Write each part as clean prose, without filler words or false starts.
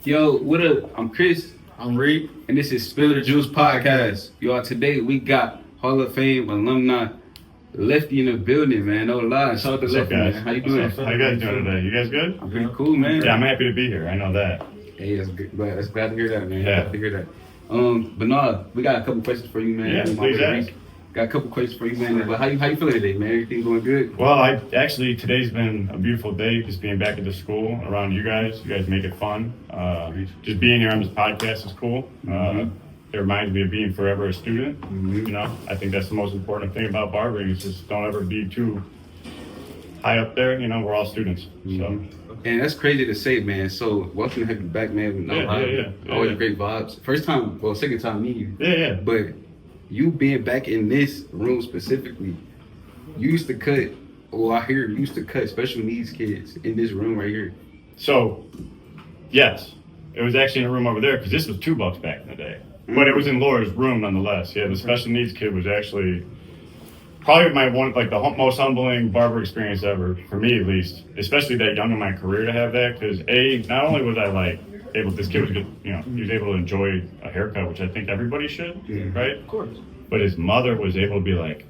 Yo, what up? I'm Chris, I'm Reed. and this is Spill the Juice Podcast. Y'all, today we got Hall of Fame alumni Lefty in the building, man. No lie. Shout out to What's up, Lefty, guys? man. How you doing? How you guys doing today? You guys good? I'm pretty cool, man. Yeah, I'm happy to be here. I know that. Hey, that's good. That's glad to hear that, man. Yeah. Glad to hear that. But no, we got a couple questions for you, man. Yeah, My please brother ask. Reed. Got a couple questions for you, man. But how you feeling today, man? Everything going good? Well, today's been a beautiful day, just being back at the school around you guys. You guys make it fun. Just being here on this podcast is cool. It reminds me of being forever a student. You know, I think that's the most important thing about barbering is just don't ever be too high up there. You know, we're all students. So. And that's crazy to say, man. So welcome to have you back, man. No lie. Always great vibes. First time, well, second time meeting you. Yeah. But you being back in this room specifically, you used to cut, well, I hear you used to cut special needs kids in this room right here. So, yes, it was actually in a room over there because this was $2 back in the day. But it was in Laura's room nonetheless. Yeah, the special needs kid was actually probably the most humbling barber experience ever, for me at least, especially that young in my career to have that. Because not only was I this kid was good, you know, he was able to enjoy a haircut, which I think everybody should, right? Of course. But his mother was able to be like,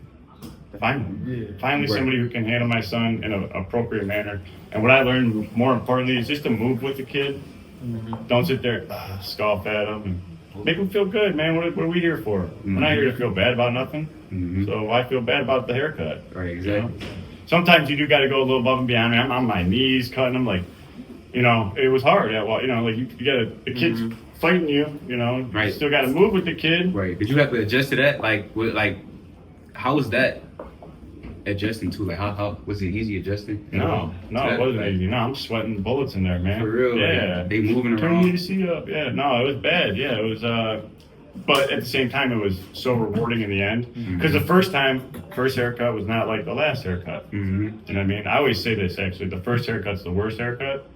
finally somebody who can handle my son in an appropriate manner. And what I learned more importantly is just to move with the kid. Don't sit there, scoff at him, and make him feel good, man. What are we here for? We're not here to feel bad about nothing. So I feel bad about the haircut. Right, exactly. You know? Sometimes you do got to go a little above and beyond. I'm on my knees cutting them, you know, it was hard. Yeah, well, you know, you got the kid's fighting you, you know. Right. You still got to move with the kid. Right. Did you have to adjust to that? How was that adjusting to? How was it easy adjusting? No, it wasn't easy. No, I'm sweating bullets in there, man. For real? Yeah. They moving Turn around. your seat up. Yeah, no, it was bad. Yeah, it was, but at the same time, it was so rewarding in the end. Because the first haircut was not like the last haircut. You know what I mean? I always say this, actually. The first haircut's the worst haircut.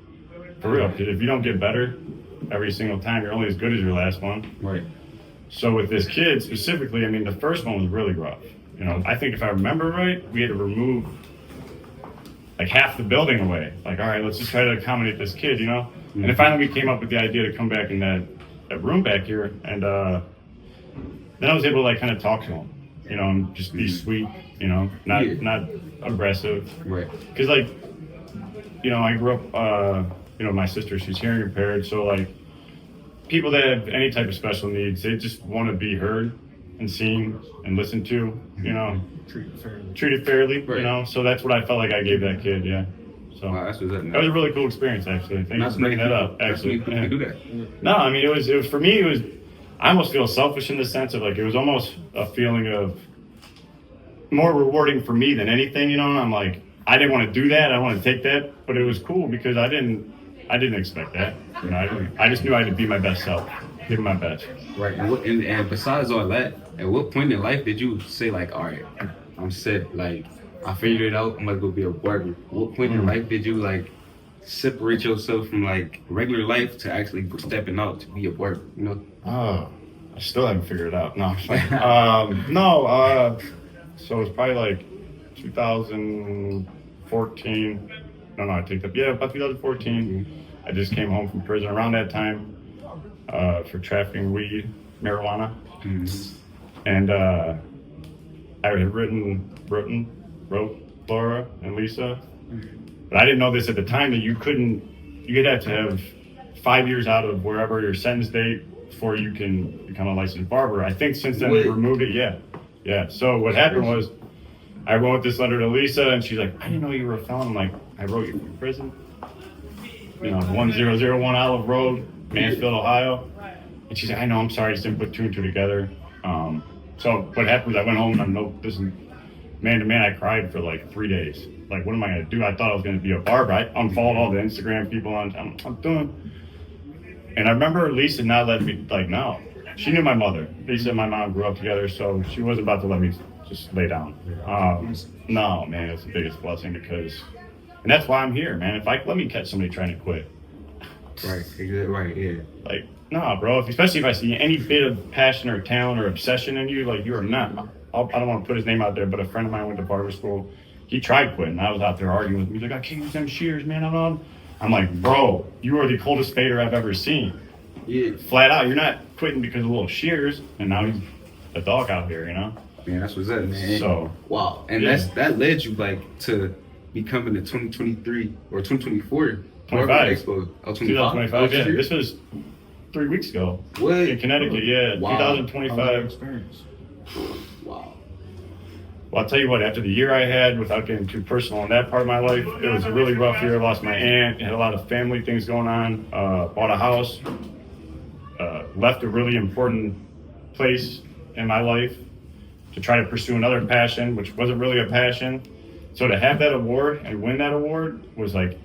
For real, because if you don't get better every single time, you're only as good as your last one. Right. So with this kid specifically, I mean, the first one was really rough. You know, I think if I remember right, we had to remove like half the building away. Like, all right, let's just try to accommodate this kid, you know? And then finally we came up with the idea to come back in that room back here. And then I was able to kind of talk to him, you know, and just be sweet, you know, not aggressive. Right. Because you know, I grew up, you know, my sister, she's hearing impaired. So people that have any type of special needs, they just want to be heard and seen and listened to, you know, treated fairly, right. You know. So that's what I felt like I gave that kid, yeah. So Wow, that was a really cool experience, actually. Thanks for bringing that up, actually. Yeah. Do that. No, I mean, it was for me. I almost feel selfish in the sense of it was almost a feeling of more rewarding for me than anything, you know. And I'm like, I didn't want to do that. I want to take that, but it was cool because I didn't expect that. You know, I just knew I had to be my best self, give my best. Right. And besides all that, at what point in life did you say all right, I'm set, I figured it out, I'm gonna go be a barber? What point in life did you separate yourself from regular life to actually stepping out to be a barber, you know? Oh, I still haven't figured it out. No, so it was probably 2014. No, I take that. Yeah, about 2014. I just came home from prison around that time for trafficking weed, marijuana. And I had wrote Laura and Lisa. But I didn't know this at the time that you'd have to have 5 years out of wherever your sentence date before you can become a licensed barber. I think since then they removed it. Yeah. So what happened was I wrote this letter to Lisa and she's like, I didn't know you were a felon. I'm like, I wrote you from prison. You know, 1001 Olive Road, Mansfield, Ohio. And she's like, I know, I'm sorry, I just didn't put two and two together. So what happened was I went home and this is man to man, I cried for 3 days. What am I gonna do? I thought I was gonna be a barber. I unfollowed all the Instagram people I'm doing. And I remember Lisa not letting me, no. She knew my mother. Lisa and my mom grew up together, so she wasn't about to let me just lay down. No, man, it's the biggest blessing because, and that's why I'm here, man. Let me catch somebody trying to quit. Right, yeah. No, bro, especially if I see any bit of passion or talent or obsession in you, you are not. I don't want to put his name out there, but a friend of mine went to barber school. He tried quitting. I was out there arguing with him. He's like, I can't use them shears, man. I'm like, bro, you are the coldest fader I've ever seen. Yeah. Flat out, you're not quitting because of little shears, and now he's a dog out here, you know? Man, that's what's up, man. So, wow. And yeah. that led you like to becoming the 2023 or 2024 25. Barber Expo. Oh, 2025, yeah. This was 3 weeks ago. What? In Connecticut, yeah. Wow. 2025. Experience. Wow. Well, I'll tell you what, after the year I had, without getting too personal in that part of my life, it was a really rough year. I lost my aunt, had a lot of family things going on, bought a house, left a really important place in my life to try to pursue another passion, which wasn't really a passion. So to have that award and win that award was like,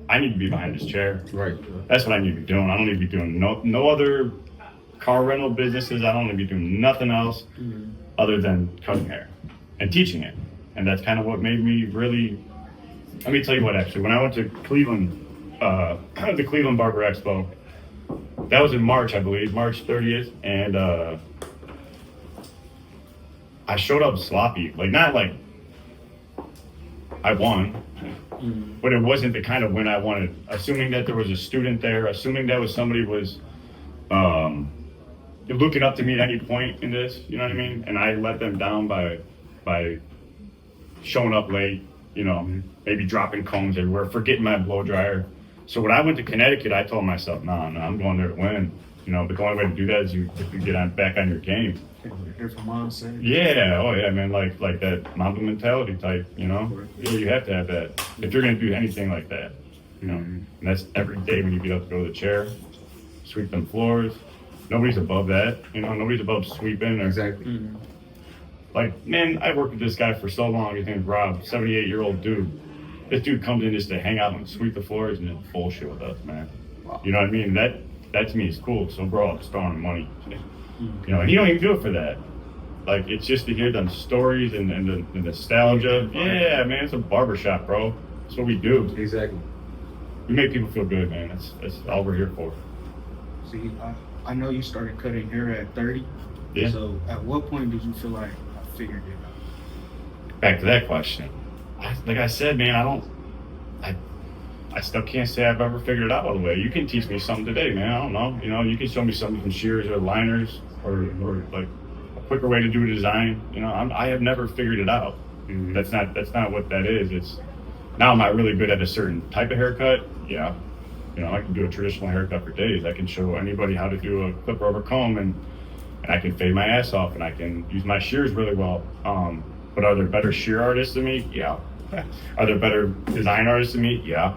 I need to be behind this chair. Right. That's what I need to be doing. I don't need to be doing no other car rental businesses. I don't need to be doing nothing else other than cutting hair and teaching it. And that's kind of what made me really, let me tell you what, actually, when I went to Cleveland, the Cleveland Barber Expo, that was in March, I believe, March 30th. And I showed up sloppy, like not like I won, but it wasn't the kind of win I wanted. Assuming that there was a student there, assuming that was somebody was looking up to me at any point in this, you know what I mean? And I let them down by showing up late, you know, maybe dropping combs everywhere, forgetting my blow dryer. So when I went to Connecticut, I told myself, no, I'm going there to win. You know, but the only way to do that is you get back on your game. Different mindset. Yeah, oh yeah, man, like that Mamba mentality type, you know? Yeah, you have to have that if you're gonna do anything like that, you know? And that's every day when you get up to go to the chair, sweep them floors. Nobody's above that, you know? Nobody's above sweeping or Exactly. like, man, I worked with this guy for so long. His name's Rob, 78-year-old dude. This dude comes in just to hang out and sweep the floors and just bullshit with us, man. Wow. You know what I mean? That to me is cool. So bro, I'm throwing money. You know, and he don't even do it for that. Like, it's just to hear them stories and the nostalgia. Yeah, man, it's a barbershop, bro. That's what we do. Exactly. We make people feel good, man. That's all we're here for. See, I know you started cutting hair at 30. Yeah. So at what point did you feel like I figured it out? Back to that question. Like I said, man, I still can't say I've ever figured it out all the way. You can teach me something today, man. I don't know. You know, you can show me something from shears or liners or like a quicker way to do a design. You know, I have never figured it out. That's not what that is. It's now, am I really good at a certain type of haircut? Yeah. You know, I can do a traditional haircut for days. I can show anybody how to do a clipper over comb and I can fade my ass off and I can use my shears really well. But are there better shear artists than me? Yeah. Are there better design artists than me? Yeah.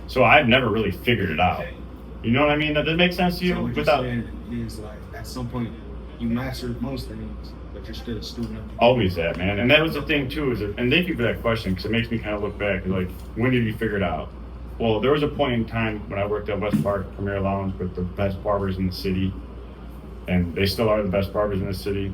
So I've never really figured it out. You know what I mean? Does that make sense to you? So what Without you're saying is like at some point you mastered most things, but you're still a student of the always that, man. And that was the thing too. And thank you for that question because it makes me kind of look back. Like, when did you figure it out? Well, there was a point in time when I worked at West Park Premier Lounge with the best barbers in the city, and they still are the best barbers in the city.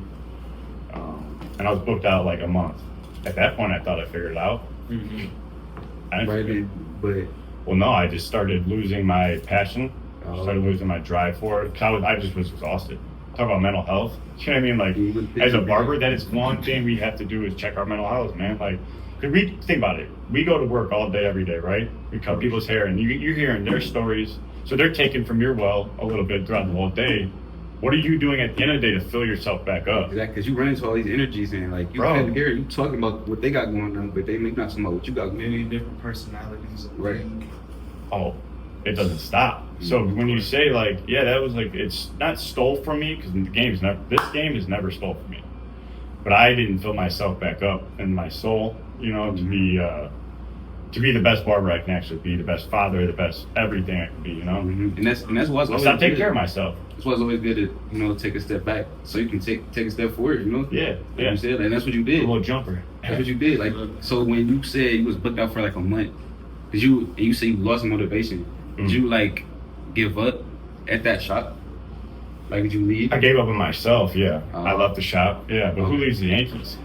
And I was booked out like a month. At that point, I thought I figured it out. I didn't figure it. But Well, no, I just started losing my passion. Oh. Started losing my drive for it. 'Cause I just was exhausted. Talk about mental health. You know what I mean? Like, as a barber, that is one thing we have to do is check our mental health, man. Like, 'cause we think about it. We go to work all day, every day, right? We cut people's hair, and you're hearing their stories. So they're taking from your well a little bit throughout the whole day. What are you doing at the end of the day to fill yourself back up? exactly, because you run into all these energies and like you Bro. can hear you talking about what they got going on, but they may not talking about what you got going on. many different personalities. Right. Oh, it doesn't stop. So when you say like, yeah, that was like, it's not stole from me because this game has never stole from me. But I didn't fill myself back up in my soul, you know, to be the best barber I can actually be, the best father, the best everything I can be, you know. And that's why it's always Stop taking good. care of myself. That's why it's always good to, you know, take a step back so you can take a step forward, you know? Yeah, Like yeah. you said, and that's what you A did. little jumper. That's what you did. Like, so when you said you was booked out for like a month, you say you lost motivation, did you like give up at that shop? Like, did you leave? I gave up on myself, yeah. I Oh. left the shop, yeah. But who leaves the Yankees?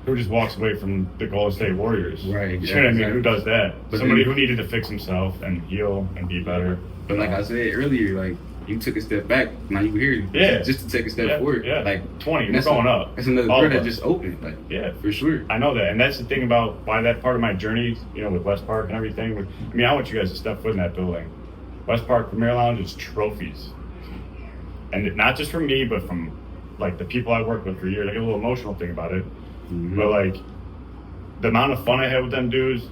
Who just walks away from the Golden State Warriors? Right, You know what I mean? exactly. Who does that? But Somebody then- who needed to fix himself and heal and be better. But like I said earlier, like you took a step back. Now you here. Yeah. Just to take a step forward. Yeah. Like 20. We're going up. That's another All door of that us. just opened. Like Yeah, for sure. I know that, and that's the thing about why that part of my journey, you know, with West Park and everything. I mean, I want you guys to step foot in that building. West Park Premier Lounge is trophies, and not just from me, but from like the people I worked with for years. I get a little emotional thing about it, but like the amount of fun I had with them dudes.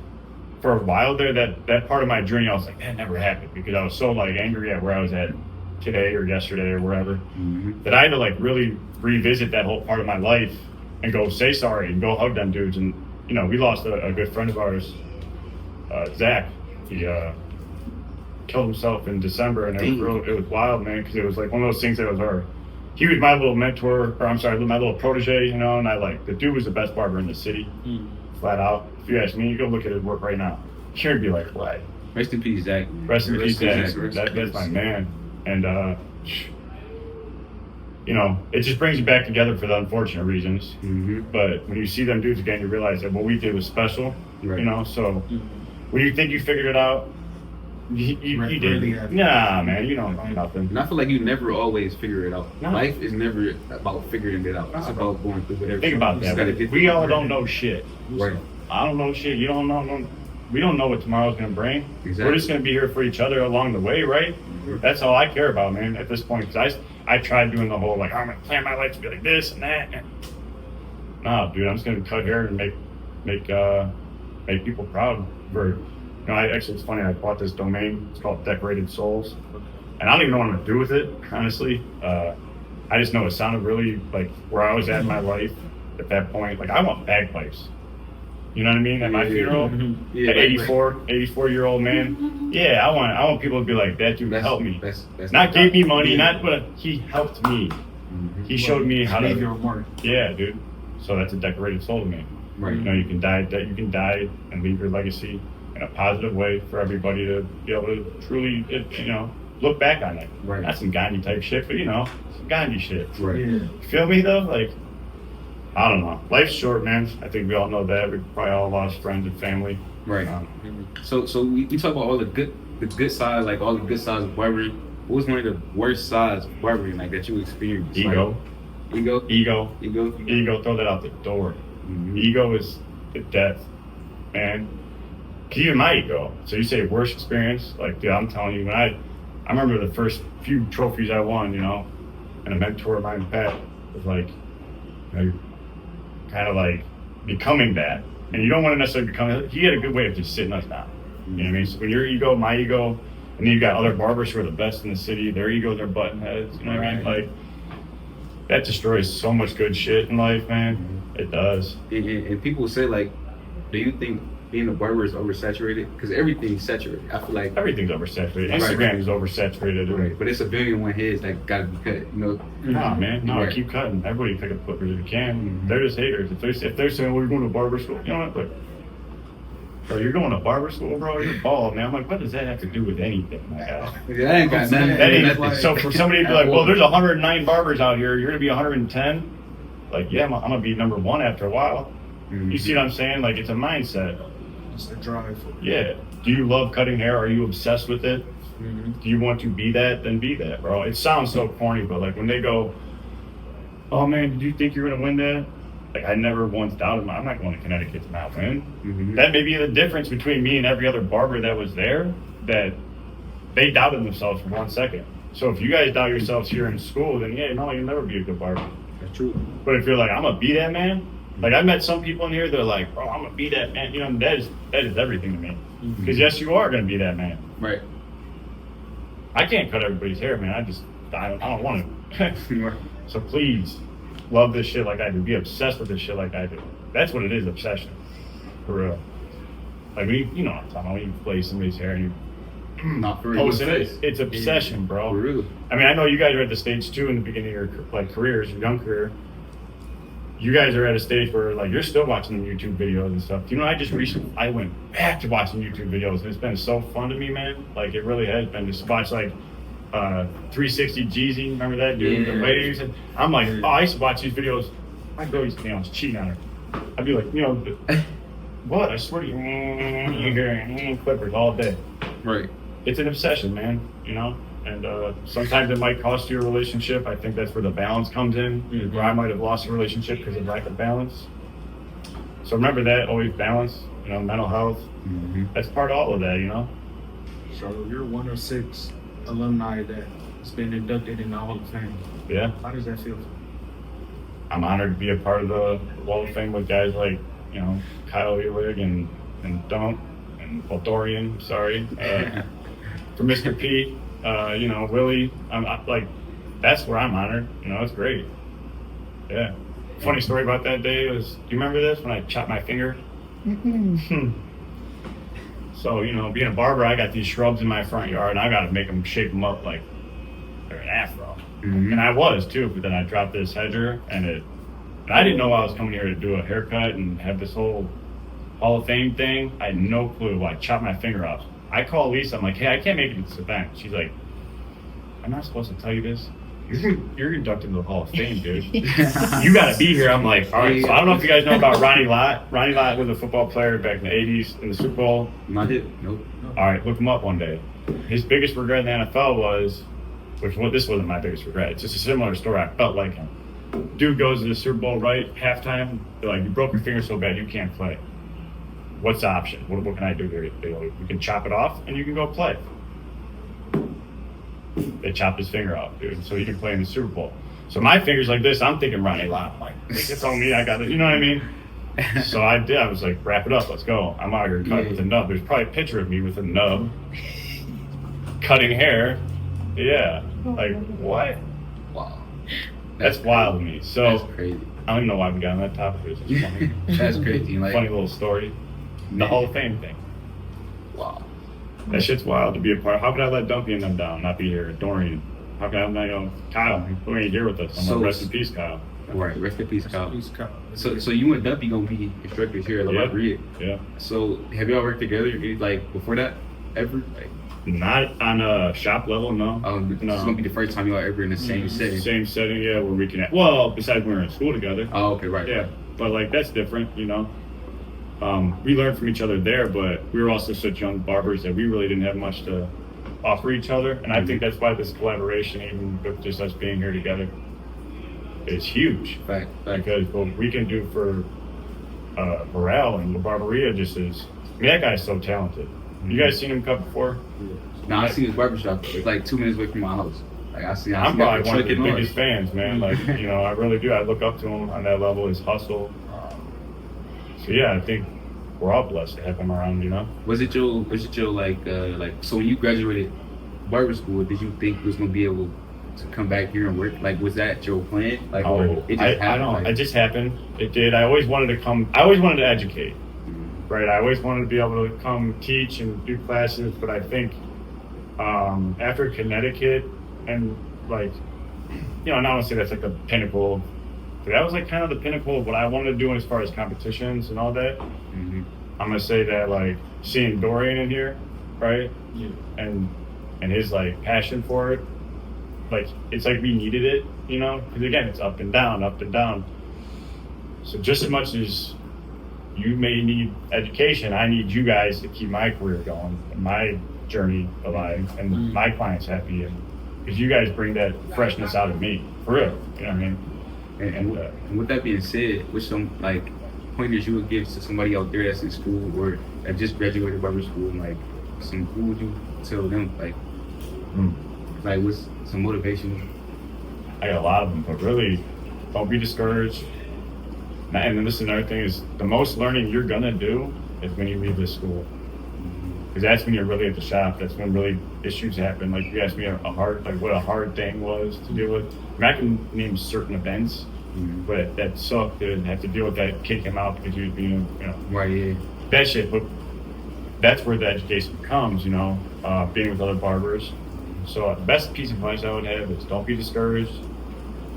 For a while there, that part of my journey, I was like, that never happened because I was so like angry at where I was at today or yesterday or wherever that I had to like really revisit that whole part of my life and go say sorry and go hug them dudes. And you know, we lost a good friend of ours, Zach. He killed himself in December, and it was wild, man, because it was like one of those things that was he was my little mentor, or I'm sorry, my little protege, you know, and the dude was the best barber in the city, flat out. If you ask me, you go look at his work right now. You'd be like, what? Rest in peace, Zach. Rest in peace, Zach. That's my man. And, you know, it just brings you back together for the unfortunate reasons. But when you see them dudes again, you realize that what we did was special, you know? So when you think you figured it out, you didn't. Nah, man, you don't know nothing. And I feel like you never always figure it out. No. Life is never about figuring it out. It's about going through whatever. Think about that. We all don't know shit. Right. I don't know shit. You don't know. We don't know what tomorrow's going to bring. Exactly. We're just going to be here for each other along the way, right? That's all I care about, man, at this point. Because I tried doing the whole, like, I'm going to plan my life to be like this and that. Nah, dude, I'm just going to cut hair and make people proud. Actually, it's funny. I bought this domain. It's called Decorated Souls. And I don't even know what I'm going to do with it, honestly. I just know it sounded really, like, where I was at in my life at that point. Like, I want bagpipes. You know what I mean? At my funeral, an 84-year-old man. Yeah, I want people to be like, that dude helped me. That's not gave me money, but he helped me. He showed me how to. Your mark. Yeah, dude. So that's a decorated soul to me. Right. You know, you can die and leave your legacy in a positive way for everybody to be able to truly, you know, look back on it. Right. Not some Gandhi type shit, but you know, some Gandhi shit. Right. Yeah. You feel me though? Like, I don't know. Life's short, man. I think we all know that. We probably all lost friends and family. Right. So we talk about all the good sides, like all the good sides of barbering. What was one of the worst sides of barbering, like that you experienced? Ego. Ego. Throw that out the door. Ego is the death, man. Cause even my ego. So you say worst experience, like, dude, I'm telling you, when I remember the first few trophies I won, you know, and a mentor of mine, Pat, was like, you know, kind of like becoming that. And you don't want to necessarily become, he had a good way of just sitting us down. You know what I mean? So when your ego, my ego, and then you got other barbers who are the best in the city, their egos are button heads, you know what I mean? Like, that destroys so much good shit in life, man. It does. And people say, like, do you think being a barber is oversaturated? Because everything's saturated. I feel like Everything's oversaturated. Instagram is oversaturated. Right. But it's 1,000,000,001 heads that gotta be cut, you know? Nah, man. No, Right. keep cutting. Everybody pick up clippers if you can. They're just haters. If they're saying, well, you're going to barber school, you know what? Like, bro, you're going to barber school, bro? You're bald, man. I'm like, what does that have to do with anything? Like, Yeah, I ain't got nothing. that ain't, nothing. so for somebody to be like, well, there's 109 barbers out here. You're going to be 110? Like, yeah, I'm going to be number one after a while. You see what I'm saying? Like, it's a mindset. It's the drive. Yeah. Do you love cutting hair? Are you obsessed with it? Do you want to be that? Then be that, bro. It sounds so corny, but like when they go, oh man, did you think you're going to win that? Like, I never once doubted I'm not going to Connecticut to not win. That may be the difference between me and every other barber that was there, that they doubted themselves for 1 second. So if you guys doubt yourselves here in school, then yeah, no, you'll never be a good barber. That's true. But if you're like, I'm going to be that man, like I met some people in here, they're like, bro, I'm going to be that man. You know, that is everything to me. Because yes, you are going to be that man. Right. I can't cut everybody's hair, man. I don't want to. So please, love this shit like I do. Be obsessed with this shit like I do. That's what it is, obsession. For real. Like, you know what I'm talking about. When you play somebody's hair and you Not for real. post it, it's obsession, bro. For real. I mean, I know you guys are at the stage too in the beginning of your like careers, your young career. You guys are at a stage where like you're still watching YouTube videos and stuff. You know, I went back to watching YouTube videos, and it's been so fun to me, man. Like it really has been. Just watch like 360 Jeezy, remember that dude? Yeah. The waves, and I'm like, oh, I used to watch these videos. My girl used to think I was cheating on her. I'd be like, you know, what? I swear to you, you hear clippers all day. Right. It's an obsession, man. You know, And sometimes it might cost you a relationship. I think that's where the balance comes in, where I might have lost a relationship because of lack of balance. So remember that, always balance, mental health. That's part of all of that, So you're one of 6 alumni that's been inducted in the Hall of Fame. Yeah. How does that feel? I'm honored to be a part of the Wall of Fame with guys like, Kyle Ewig and Dunk and Dorian, sorry. For Mr. P, Willie. That's where I'm honored. It's great. Yeah. Funny story about that day was, do you remember this when I chopped my finger? So, being a barber, I got these shrubs in my front yard, and I got to shape them up like they're an afro. And I was too, but then I dropped this hedger, and I didn't know I was coming here to do a haircut and have this whole Hall of Fame thing. I had no clue. I chopped my finger off. I call Lisa. I'm like, hey, I can't make it to this event. She's like, I'm not supposed to tell you this. You're inducted into the Hall of Fame, dude. You got to be here. I'm like, all right. So I don't know if you guys know about Ronnie Lott. Ronnie Lott was a football player back in the 80s in the Super Bowl. Not it. Nope. All right, look him up one day. His biggest regret in the NFL was, this wasn't my biggest regret. It's just a similar story. I felt like him. Dude goes to the Super Bowl right halftime. They're like, you broke your finger so bad you can't play. What's the option? What can I do here? They go, you can chop it off and you can go play. They chopped his finger off, dude, so he can play in the Super Bowl. So my finger's like this. I'm thinking Ronnie Lott. I'm like, it's on me. I got it. You know what I mean? So I did. I was like, wrap it up. Let's go. I'm out here cutting with a nub. There's probably a picture of me with a nub, cutting hair. Yeah. Like, what? Wow. That's wild to me. So that's crazy. I don't even know why we got on that topic. It's just funny. That's crazy. Like, funny little story. The Hall of Fame thing. Wow. That shit's wild to be a part of. How could I let Duncan and them down, not be here? Dorian. How can I not, Kyle, who ain't here with us? I'm like, rest in peace, Kyle. Right, rest in peace, Kyle. Peace, Kyle. So you and Dumpy gonna be instructors here at LaBarberia. Yeah. So have y'all worked together like before that? Ever? Like, not on a shop level, no. This is gonna be the first time y'all ever in the same setting. Same setting, yeah, where we can. Besides when we were in school together. Oh, okay, right. Yeah, but like that's different, We learned from each other there, but we were also such young barbers that we really didn't have much to offer each other, and I think that's why this collaboration, even with just us being here together, is huge. Fact. Because what we can do for Burrell and LaBarberia just is. I mean, that guy's so talented. You guys seen him cut before? No, I seen his barbershop. It's like 2 minutes away from my house. Like I'm probably one of the biggest fans, man. Like, I really do. I look up to him on that level, his hustle. So yeah, I think we're all blessed to have him around, Was it your like so when you graduated barber school, did you think you was gonna be able to come back here and work? Like, was that your plan? Like, or it just happened? I don't. It just happened. It did. I always wanted to come. I always wanted to educate. Right. I always wanted to be able to come teach and do classes, but I think after Connecticut and I don't want to say that's like the pinnacle. But that was like kind of the pinnacle of what I wanted to do as far as competitions and all that. I'm gonna say that like seeing Dorian in here, right? Yeah. And his like passion for it, like it's like we needed it, because again it's up and down, up and down. So just as much as you may need education, I need you guys to keep my career going and my journey alive and my clients happy, and because you guys bring that freshness out of me, for real. You know what I mean? And with that being said, which some like pointers you would give to somebody out there that's in school or that just graduated barber school, and like who would you tell them like what's some motivation? I got a lot of them, but really don't be discouraged. And then this is another thing, is the most learning you're gonna do is when you leave this school, because that's when you're really at the shop. That's when really issues happen. Like you asked me what a hard thing was to deal with. I mean, I can name certain events, but that sucked to have to deal with that, kick him out because he was being, right, yeah, that shit. But that's where the education comes, being with other barbers. So the best piece of advice I would have is don't be discouraged.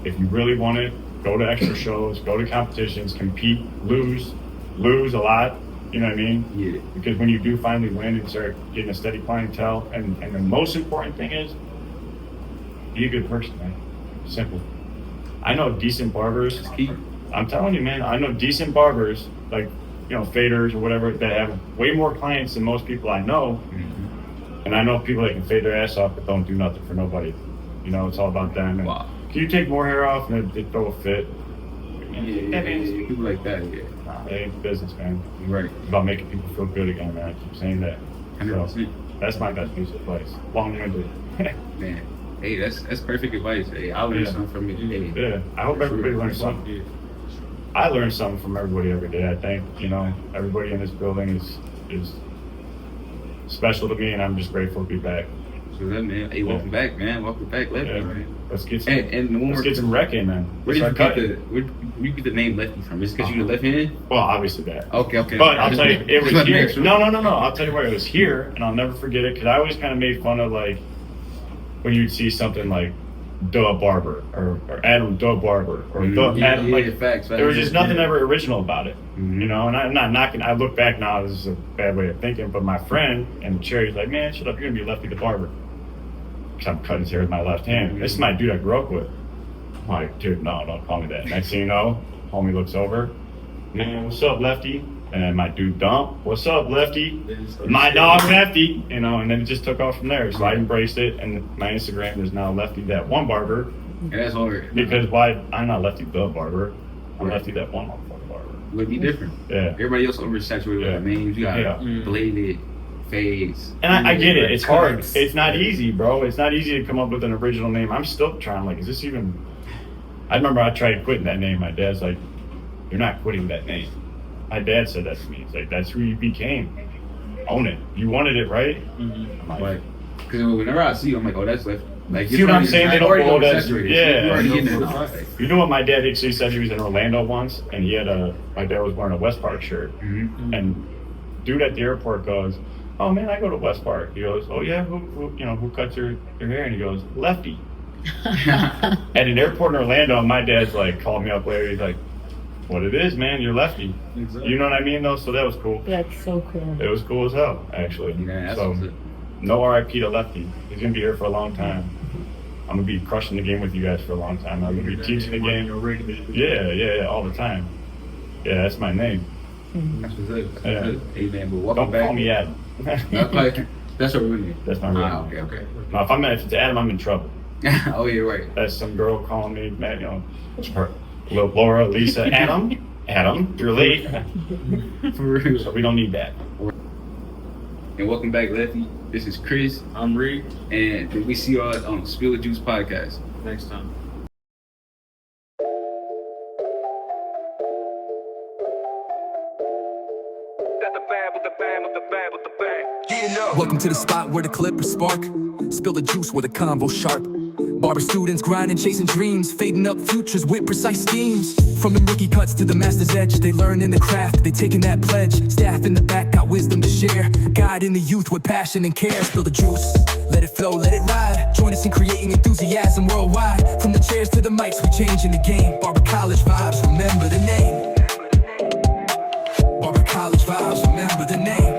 If you really want it, go to extra shows, go to competitions, compete, lose a lot. You know what I mean? Yeah. Because when you do finally win and start getting a steady clientele, and the most important thing is, be a good person, man. Simple. I know decent barbers. It's key. I'm telling you, man. I know decent barbers, like faders or whatever, that have way more clients than most people I know. And I know people that can fade their ass off but don't do nothing for nobody. You know, it's all about them. And Wow. can you take more hair off and they throw a fit? Yeah, people like that. Yeah, Nah, it ain't business, man. you're right. It's about making people feel good again, man. I keep saying that. So, 100%. that's my best piece of advice. Long-winded. Man, hey, that's perfect advice. Hey, I learned Yeah. something from it. Hey, Yeah, I hope everybody learns something. I learn something from everybody every day. I think, you know, everybody in this building is special to me, and I'm just grateful to be back. So that, man. Hey, welcome back, man. Welcome back, Lefty, Yeah, man. let's get some. And one Let's more. get some wrecking, man. Where did you Let's get start the cutting. where you get the name Lefty from? Is it because you the left hand? Well, obviously that. Okay. But I'll tell you, it was Just here. make sure. No. I'll tell you where it was here, and I'll never forget it because I always kind of made fun of like when you'd see something like "the barber" or "Adam the barber" or "the Yeah, Adam." Like facts. there was just nothing Yeah. ever original about it, Mhm. you know. And I'm not knocking. I look back now, this is a bad way of thinking, but my friend in the chair, he's like, "Man, shut up, you're gonna be Lefty the barber." Because I'm cutting his hair with my left hand. This is my dude I grew up with. I'm like, dude, no, don't call me that. Next thing you know, homie looks over, man, what's up, Lefty? And my dude Dump, what's up, Lefty? My dog Lefty, you know, and then it just took off from there. So I embraced it, and my Instagram is now Lefty that one barber. And that's hard. Because I'm not Lefty the barber, I'm Lefty that one motherfucker barber. It would be different. Yeah. Everybody else oversaturated Yeah. with the names. You got Yeah. bladed, fades. And I get it. It's hard. Cuts. It's not easy, bro. It's not easy to come up with an original name. I'm still trying. Like, is this even? I remember I tried quitting that name. My dad's like, "You're not quitting that name." My dad said that to me. He's like, "That's who you became. Own it. You wanted it, right?" I'm like, Like, because whenever I see you, I'm like, oh, that's Lefty. Like, See what I'm saying? They don't already know that- oversaturated. yeah. You already getting it. you know what? My dad actually said he was in Orlando once, and he had my dad was wearing a West Park shirt, Mm-hmm. and dude at the airport goes, "Oh man, I go to West Park." He goes, "Oh yeah, who cuts your hair?" And he goes, "Lefty." At an airport in Orlando, and my dad's like called me up later. He's like, "What it is, man? You're Lefty." Exactly. You know what I mean, though. So that was cool. That's so cool. It was cool as hell, actually. Yeah, that's so what's up. no R.I.P. to Lefty. He's gonna be here for a long time. I'm gonna be crushing the game with you guys for a long time. I'm gonna be teaching the game. Yeah, all the time. Yeah, that's my name. That's what's up. That's Yeah. what's up. Hey, man, but welcome Don't back. call me Adam. That's like, that's your real name. That's my real Ah, name. okay. No, if it's Adam, I'm in trouble. Oh, yeah, right. That's some girl calling me, man, you know, her, little Laura, Lisa, Adam, you're late. For real. So we don't need that. And welcome back, Lefty. This is Chris, I'm Reed. and we see y'all on Spill the Juice podcast. Next time. Welcome to the spot where the clippers spark. Spill the juice where the convo sharp. Barber students grinding, chasing dreams, fading up futures with precise schemes. From the rookie cuts to the master's edge, they learn in the craft, they taking that pledge. Staff in the back got wisdom to share, guiding the youth with passion and care. Spill the juice, let it flow, let it ride. Join us in creating enthusiasm worldwide. From the chairs to the mics, we changing the game. Barber College vibes, remember the name. Barber College vibes, remember the name.